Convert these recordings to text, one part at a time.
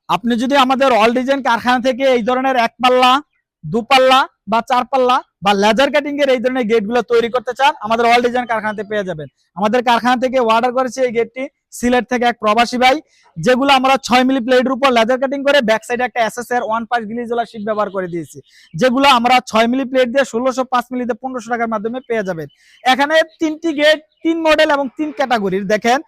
আপনি যদি আমাদের অল ডিজাইন কারখানা থেকে এই ধরনের এক পাল্লা, দুপাল্লা বা চার পাল্লা বা লেজার কাটিং এর এই ধরনের গেটগুলো তৈরি করতে চান, আমাদের অল ডিজাইন কারখানাতে পেয়ে যাবেন। আমাদের কারখানা থেকে অর্ডার করেছে এই গেটটি সিলেট থেকে এক প্রবাসী ভাই, যেগুলো আমরা 6 মিলি প্লেটের উপর লেজার কাটিং করে ব্যাক সাইডে একটা এসএস এর ওয়ান পাস গ্লিজোলা শীট ব্যবহার করে দিয়েছি, যেগুলো আমরা 6 মিলি প্লেট দিয়ে 1600, 5 মিলিতে 1500 টাকার মাধ্যমে পেয়ে যাবেন। এখানে তিনটি গেট, 3 মডেল এবং 3 ক্যাটাগরির। দেখেন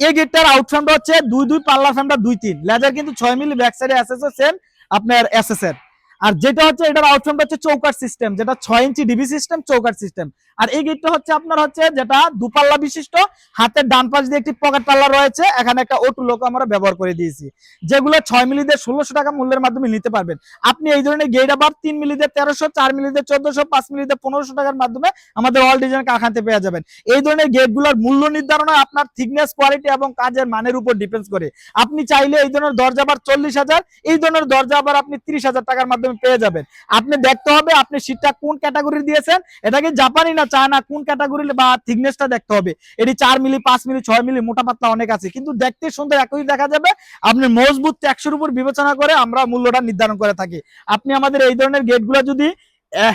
এই গেটটার আউটফ্রেমটা হচ্ছে 2 পাল্লা ফ্রেমটা 2-3 লেজার, কিন্তু 6 মিলি ব্যাক সাইডে এসএস সেম আপনার এসএস এর। আর যেটা হচ্ছে এটার আউটফ্রেমটা হচ্ছে চৌকাট সিস্টেম, যেটা 6 ইঞ্চি ডিবি সিস্টেম চৌকাট সিস্টেম। আর এই গেটটা হচ্ছে আপনার হচ্ছে যেটা দুপাল্লা বিশিষ্ট, হাতের ডান পাশ দিয়ে একটি পকেট পাল্লা রয়েছে, এখানে একটা ওটু লোক আমরা ব্যবহার করে দিয়েছি, যেগুলো 6 মিলি দিয়ে 1600 টাকা মূল্যের মাধ্যমে নিতে পারবেন। আপনি এই ধরনের গেট আবার 3 মিলি দিয়ে 1300, 4 মিলি দিয়ে 1400, 5 মিলি দিয়ে 1500 টাকার মাধ্যমে আমাদের অল ডিজাইন কারখানাতে পেয়ে যাবেন। এই ধরনের গেটগুলোর মূল্য নির্ধারণ আপনার থিকনেস, কোয়ালিটি এবং কাজের মানের উপর ডিপেন্ড করে। আপনি চাইলে এই ধরনের দরজা আবার 40,000, এই ধরনের দরজা আবার আপনি 30,000 টাকার মাধ্যমে পেয়ে যাবেন। আপনি দেখতে হবে আপনি শীটটা কোন ক্যাটাগরি দিয়েছেন, এটাকে জাপানি না চায়না, কোন ক্যাটাগরি বা থিকনেসটা দেখতে হবে। এটি 4 মিলি, 5 মিলি, 6 মিলি, মোটা পাতলা অনেক আছে, কিন্তু দেখতে সুন্দর একই দেখা যাবে। আপনি মজবুত টেকসইর উপর বিবেচনা করে আমরা মূল্যটা নির্ধারণ করে থাকি। আপনি আমাদের এই ধরনের গেটগুলো যদি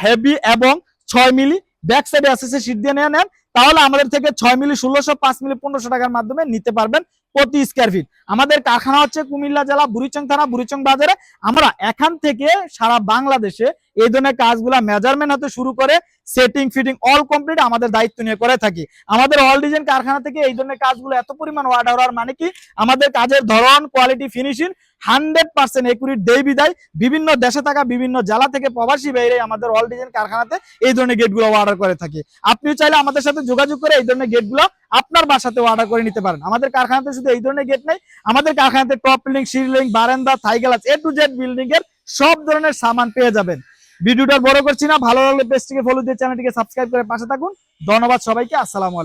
হেভি এবং 6 মিলি ব্যাক সাইডে এসএসএ শীট দিয়ে নেন, তাহলে আমাদের থেকে 6 মিলি 1600, 5 মিলি 1500 টাকার মাধ্যমে নিতে পারবেন প্রতি স্কয়ার ফিট। আমাদের কারখানা হচ্ছে কুমিল্লা জেলা বুড়িচং থানা, বুড়িচং বাজারে। আমরা এখান থেকে সারা বাংলাদেশে এই ধরনের কাজগুলা মেজারমেন্ট হতে শুরু করে সেটিং, ফিটিং অল কমপ্লিট আমাদের দায়িত্ব নিয়ে করে থাকি। আমাদের অল ডিজাইন কারখানা থেকে এই ধরনের কাজগুলো এত পরিমাণ অর্ডার হওয়ার মানে কি, আমাদের কাজের ধরন, কোয়ালিটি, ফিনিশিং 100% একুরেট দেই বিদায় বিভিন্ন দেশে থাকা বিভিন্ন জেলা থেকে প্রবাসী বাইরে আমাদের অল ডিজাইন কারখানাতে এই ধরনের গেটগুলো অর্ডার করে থাকি। আপনিও চাইলে আমাদের সাথে যোগাযোগ করে এই ধরনের গেটগুলো আপনার বাসাতে অর্ডার করে নিতে পারেন। আমাদের কারখানাতে শুধু এই ধরনের গেট নাই, আমাদের কারখানাতে টপ বিল্ডিং, সিলিং, বারান্দা, Thai glass A to Z building এর সব ধরনের সামান পেয়ে যাবেন। ভিডিওটা বড় করছি না, ভালো লাগলে পেজটিকে ফলো দিয়ে চ্যানেলটিকে সাবস্ক্রাইব করে পাশে থাকুন। ধন্যবাদ সবাইকে, আসসালামু আলাইকুম।